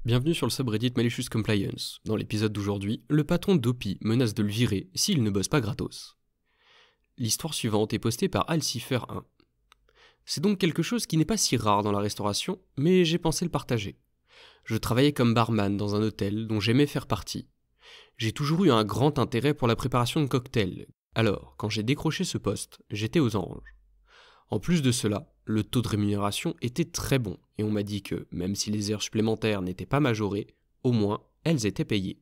Bienvenue sur le subreddit Malicious Compliance. Dans l'épisode d'aujourd'hui, le patron d'Opi menace de le virer s'il ne bosse pas gratos. L'histoire suivante est postée par Alcifer1. C'est donc quelque chose qui n'est pas si rare dans la restauration, mais j'ai pensé le partager. Je travaillais comme barman dans un hôtel dont j'aimais faire partie. J'ai toujours eu un grand intérêt pour la préparation de cocktails, alors quand j'ai décroché ce poste, j'étais aux anges. En plus de cela, le taux de rémunération était très bon et on m'a dit que, même si les heures supplémentaires n'étaient pas majorées, au moins elles étaient payées.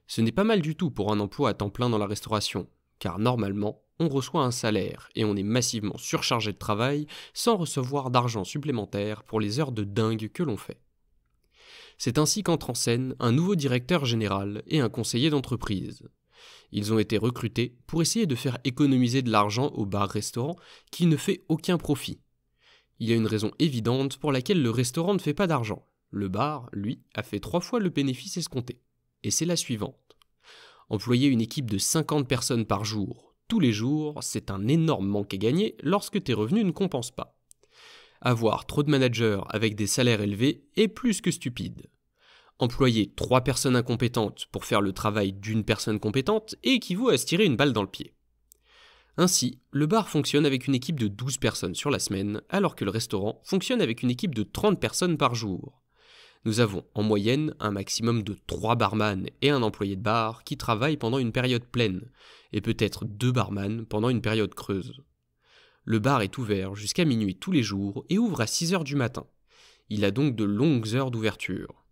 Ce n'est pas mal du tout pour un emploi à temps plein dans la restauration, car normalement, on reçoit un salaire et on est massivement surchargé de travail sans recevoir d'argent supplémentaire pour les heures de dingue que l'on fait. C'est ainsi qu'entrent en scène un nouveau directeur général et un conseiller d'entreprise. Ils ont été recrutés pour essayer de faire économiser de l'argent au bar-restaurant qui ne fait aucun profit. Il y a une raison évidente pour laquelle le restaurant ne fait pas d'argent. Le bar, lui, a fait 3 fois le bénéfice escompté. Et c'est la suivante. Employer une équipe de 50 personnes par jour, tous les jours, c'est un énorme manque à gagner lorsque tes revenus ne compensent pas. Avoir trop de managers avec des salaires élevés est plus que stupide. Employer 3 personnes incompétentes pour faire le travail d'une personne compétente équivaut à se tirer une balle dans le pied. Ainsi, le bar fonctionne avec une équipe de 12 personnes sur la semaine, alors que le restaurant fonctionne avec une équipe de 30 personnes par jour. Nous avons en moyenne un maximum de 3 barman et un employé de bar qui travaillent pendant une période pleine, et peut-être 2 barman pendant une période creuse. Le bar est ouvert jusqu'à minuit tous les jours et ouvre à 6 heures du matin. Il a donc de longues heures d'ouverture.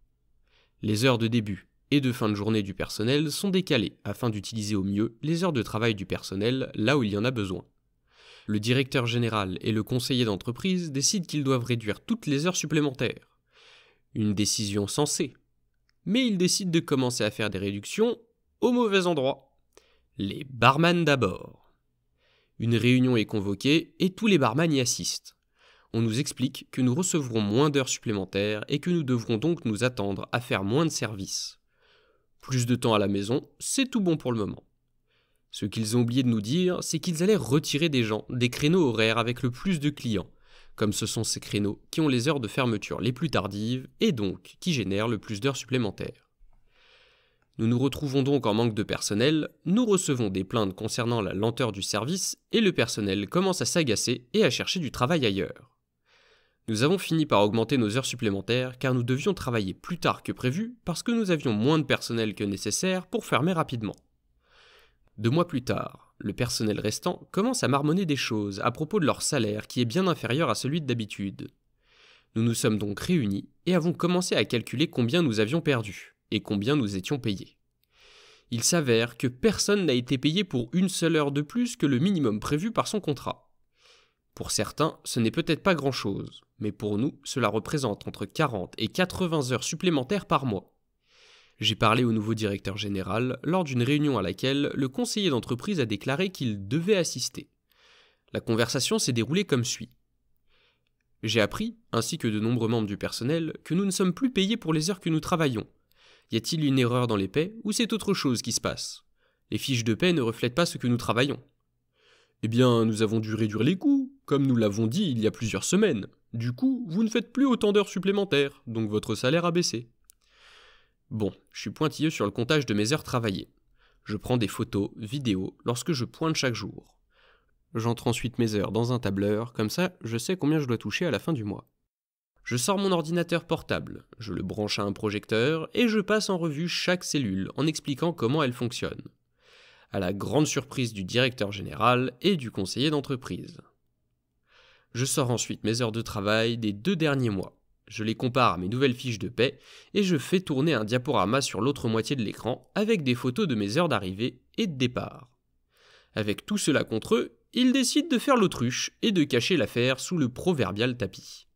Les heures de début et de fin de journée du personnel sont décalées afin d'utiliser au mieux les heures de travail du personnel là où il y en a besoin. Le directeur général et le conseiller d'entreprise décident qu'ils doivent réduire toutes les heures supplémentaires. Une décision sensée. Mais ils décident de commencer à faire des réductions au mauvais endroit. Les barman d'abord. Une réunion est convoquée et tous les barman y assistent. On nous explique que nous recevrons moins d'heures supplémentaires et que nous devrons donc nous attendre à faire moins de services. Plus de temps à la maison, c'est tout bon pour le moment. Ce qu'ils ont oublié de nous dire, c'est qu'ils allaient retirer des gens des créneaux horaires avec le plus de clients, comme ce sont ces créneaux qui ont les heures de fermeture les plus tardives et donc qui génèrent le plus d'heures supplémentaires. Nous nous retrouvons donc en manque de personnel, nous recevons des plaintes concernant la lenteur du service et le personnel commence à s'agacer et à chercher du travail ailleurs. Nous avons fini par augmenter nos heures supplémentaires car nous devions travailler plus tard que prévu parce que nous avions moins de personnel que nécessaire pour fermer rapidement. 2 mois plus tard, le personnel restant commence à marmonner des choses à propos de leur salaire qui est bien inférieur à celui d'habitude. Nous nous sommes donc réunis et avons commencé à calculer combien nous avions perdu et combien nous étions payés. Il s'avère que personne n'a été payé pour une seule heure de plus que le minimum prévu par son contrat. Pour certains, ce n'est peut-être pas grand-chose, mais pour nous, cela représente entre 40 et 80 heures supplémentaires par mois. J'ai parlé au nouveau directeur général lors d'une réunion à laquelle le conseiller d'entreprise a déclaré qu'il devait assister. La conversation s'est déroulée comme suit. J'ai appris, ainsi que de nombreux membres du personnel, que nous ne sommes plus payés pour les heures que nous travaillons. Y a-t-il une erreur dans les paies ou c'est autre chose qui se passe ? Les fiches de paie ne reflètent pas ce que nous travaillons. Eh bien, nous avons dû réduire les coûts, comme nous l'avons dit il y a plusieurs semaines. Du coup, vous ne faites plus autant d'heures supplémentaires, donc votre salaire a baissé. Bon, je suis pointilleux sur le comptage de mes heures travaillées. Je prends des photos, vidéos, lorsque je pointe chaque jour. J'entre ensuite mes heures dans un tableur, comme ça, je sais combien je dois toucher à la fin du mois. Je sors mon ordinateur portable, je le branche à un projecteur et je passe en revue chaque cellule en expliquant comment elle fonctionne. À la grande surprise du directeur général et du conseiller d'entreprise. Je sors ensuite mes heures de travail des 2 derniers mois. Je les compare à mes nouvelles fiches de paie et je fais tourner un diaporama sur l'autre moitié de l'écran avec des photos de mes heures d'arrivée et de départ. Avec tout cela contre eux, ils décident de faire l'autruche et de cacher l'affaire sous le proverbial tapis.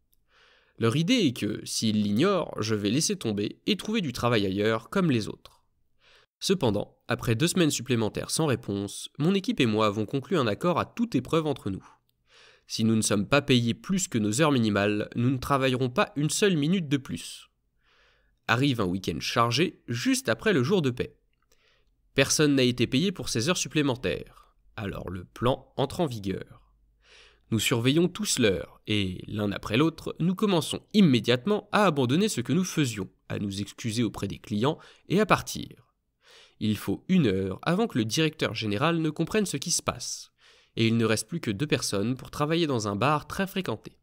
Leur idée est que, s'ils l'ignorent, je vais laisser tomber et trouver du travail ailleurs comme les autres. Cependant, après 2 semaines supplémentaires sans réponse, mon équipe et moi avons conclu un accord à toute épreuve entre nous. Si nous ne sommes pas payés plus que nos heures minimales, nous ne travaillerons pas une seule minute de plus. Arrive un week-end chargé, juste après le jour de paie. Personne n'a été payé pour ces heures supplémentaires. Alors le plan entre en vigueur. Nous surveillons tous l'heure, et, l'un après l'autre, nous commençons immédiatement à abandonner ce que nous faisions, à nous excuser auprès des clients et à partir. Il faut 1 heure avant que le directeur général ne comprenne ce qui se passe, et il ne reste plus que 2 personnes pour travailler dans un bar très fréquenté.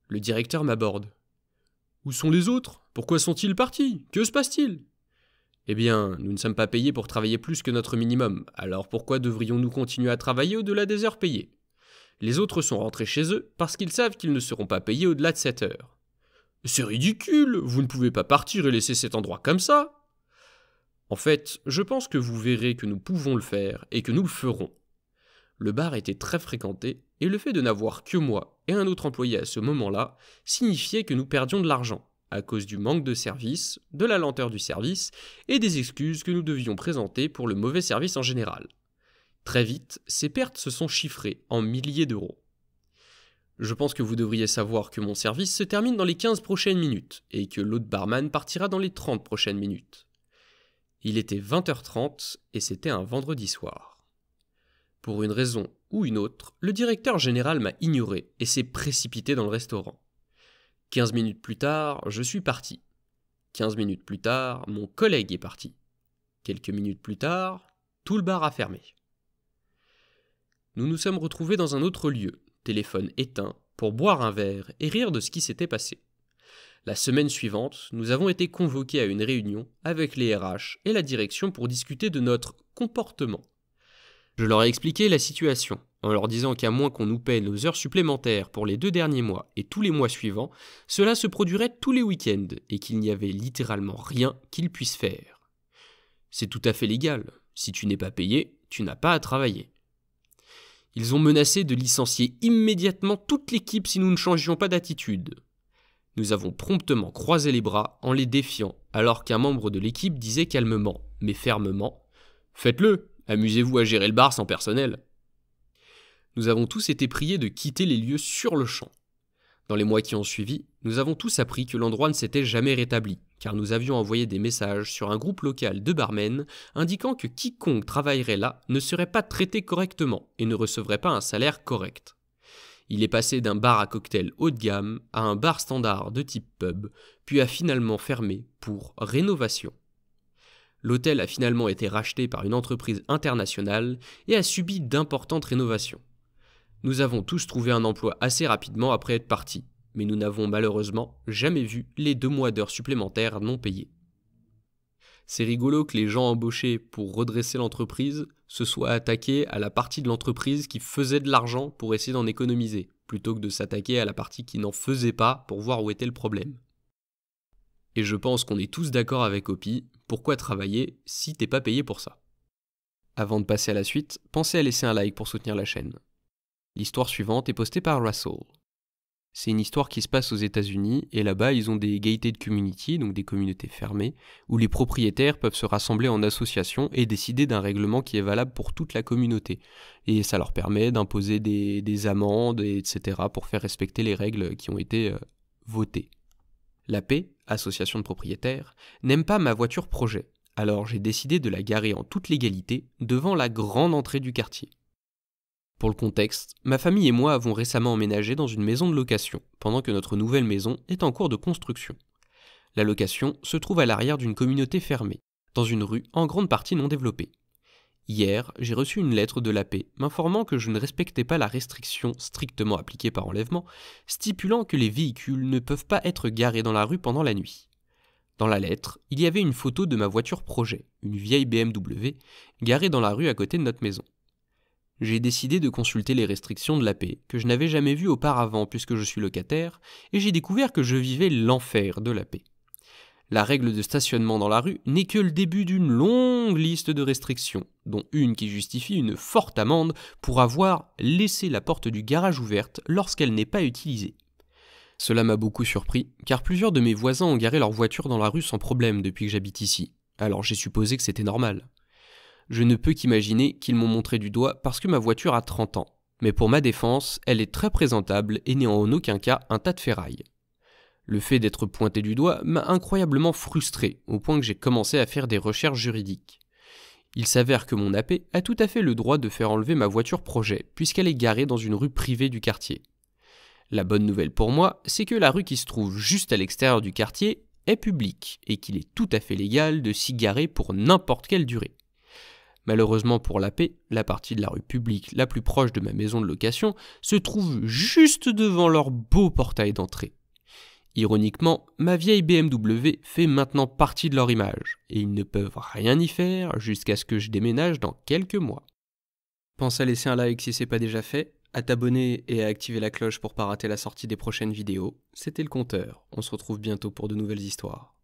Le directeur m'aborde. « Où sont les autres ? Pourquoi sont-ils partis ? Que se passe-t-il » ? Eh bien, nous ne sommes pas payés pour travailler plus que notre minimum, alors pourquoi devrions-nous continuer à travailler au-delà des heures payées ? Les autres sont rentrés chez eux parce qu'ils savent qu'ils ne seront pas payés au-delà de 7 heures. « C'est ridicule, vous ne pouvez pas partir et laisser cet endroit comme ça !» En fait, je pense que vous verrez que nous pouvons le faire et que nous le ferons. Le bar était très fréquenté et le fait de n'avoir que moi et un autre employé à ce moment-là signifiait que nous perdions de l'argent, à cause du manque de service, de la lenteur du service et des excuses que nous devions présenter pour le mauvais service en général. Très vite, ces pertes se sont chiffrées en milliers d'euros. Je pense que vous devriez savoir que mon service se termine dans les 15 prochaines minutes et que l'autre barman partira dans les 30 prochaines minutes. Il était 20h30 et c'était un vendredi soir. Pour une raison ou une autre, le directeur général m'a ignoré et s'est précipité dans le restaurant. 15 minutes plus tard, je suis parti. 15 minutes plus tard, mon collègue est parti. Quelques minutes plus tard, tout le bar a fermé. Nous nous sommes retrouvés dans un autre lieu, téléphone éteint, pour boire un verre et rire de ce qui s'était passé. La semaine suivante, nous avons été convoqués à une réunion avec les RH et la direction pour discuter de notre comportement. Je leur ai expliqué la situation, en leur disant qu'à moins qu'on nous paie nos heures supplémentaires pour les 2 derniers mois et tous les mois suivants, cela se produirait tous les week-ends et qu'il n'y avait littéralement rien qu'ils puissent faire. C'est tout à fait légal. Si tu n'es pas payé, tu n'as pas à travailler. Ils ont menacé de licencier immédiatement toute l'équipe si nous ne changions pas d'attitude. Nous avons promptement croisé les bras en les défiant, alors qu'un membre de l'équipe disait calmement, mais fermement « Faites-le ! Amusez-vous à gérer le bar sans personnel. » Nous avons tous été priés de quitter les lieux sur le champ. Dans les mois qui ont suivi, nous avons tous appris que l'endroit ne s'était jamais rétabli, car nous avions envoyé des messages sur un groupe local de barmen indiquant que quiconque travaillerait là ne serait pas traité correctement et ne recevrait pas un salaire correct. Il est passé d'un bar à cocktail haut de gamme à un bar standard de type pub, puis a finalement fermé pour rénovation. L'hôtel a finalement été racheté par une entreprise internationale et a subi d'importantes rénovations. Nous avons tous trouvé un emploi assez rapidement après être partis, mais nous n'avons malheureusement jamais vu les 2 mois d'heures supplémentaires non payés. C'est rigolo que les gens embauchés pour redresser l'entreprise se soient attaqués à la partie de l'entreprise qui faisait de l'argent pour essayer d'en économiser, plutôt que de s'attaquer à la partie qui n'en faisait pas pour voir où était le problème. Et je pense qu'on est tous d'accord avec Opi, pourquoi travailler si t'es pas payé pour ça ? Avant de passer à la suite, pensez à laisser un like pour soutenir la chaîne. L'histoire suivante est postée par Russell. C'est une histoire qui se passe aux États-Unis et là-bas ils ont des gated community, donc des communautés fermées, où les propriétaires peuvent se rassembler en association et décider d'un règlement qui est valable pour toute la communauté. Et ça leur permet d'imposer des amendes, etc. pour faire respecter les règles qui ont été votées. L'AP, association de propriétaires, n'aime pas ma voiture projet, alors j'ai décidé de la garer en toute légalité devant la grande entrée du quartier. Pour le contexte, ma famille et moi avons récemment emménagé dans une maison de location, pendant que notre nouvelle maison est en cours de construction. La location se trouve à l'arrière d'une communauté fermée, dans une rue en grande partie non développée. Hier, j'ai reçu une lettre de l'AP m'informant que je ne respectais pas la restriction strictement appliquée par enlèvement, stipulant que les véhicules ne peuvent pas être garés dans la rue pendant la nuit. Dans la lettre, il y avait une photo de ma voiture projet, une vieille BMW, garée dans la rue à côté de notre maison. J'ai décidé de consulter les restrictions de l'AP, que je n'avais jamais vues auparavant puisque je suis locataire, et j'ai découvert que je vivais l'enfer de l'AP. La règle de stationnement dans la rue n'est que le début d'une longue liste de restrictions, dont une qui justifie une forte amende pour avoir laissé la porte du garage ouverte lorsqu'elle n'est pas utilisée. Cela m'a beaucoup surpris, car plusieurs de mes voisins ont garé leur voiture dans la rue sans problème depuis que j'habite ici, alors j'ai supposé que c'était normal. Je ne peux qu'imaginer qu'ils m'ont montré du doigt parce que ma voiture a 30 ans, mais pour ma défense, elle est très présentable et n'est en aucun cas un tas de ferraille. Le fait d'être pointé du doigt m'a incroyablement frustré, au point que j'ai commencé à faire des recherches juridiques. Il s'avère que mon AP a tout à fait le droit de faire enlever ma voiture projet, puisqu'elle est garée dans une rue privée du quartier. La bonne nouvelle pour moi, c'est que la rue qui se trouve juste à l'extérieur du quartier est publique, et qu'il est tout à fait légal de s'y garer pour n'importe quelle durée. Malheureusement pour l'AP, la partie de la rue publique la plus proche de ma maison de location se trouve juste devant leur beau portail d'entrée. Ironiquement, ma vieille BMW fait maintenant partie de leur image, et ils ne peuvent rien y faire jusqu'à ce que je déménage dans quelques mois. Pense à laisser un like si c'est pas déjà fait, à t'abonner et à activer la cloche pour pas rater la sortie des prochaines vidéos. C'était le Compteur, on se retrouve bientôt pour de nouvelles histoires.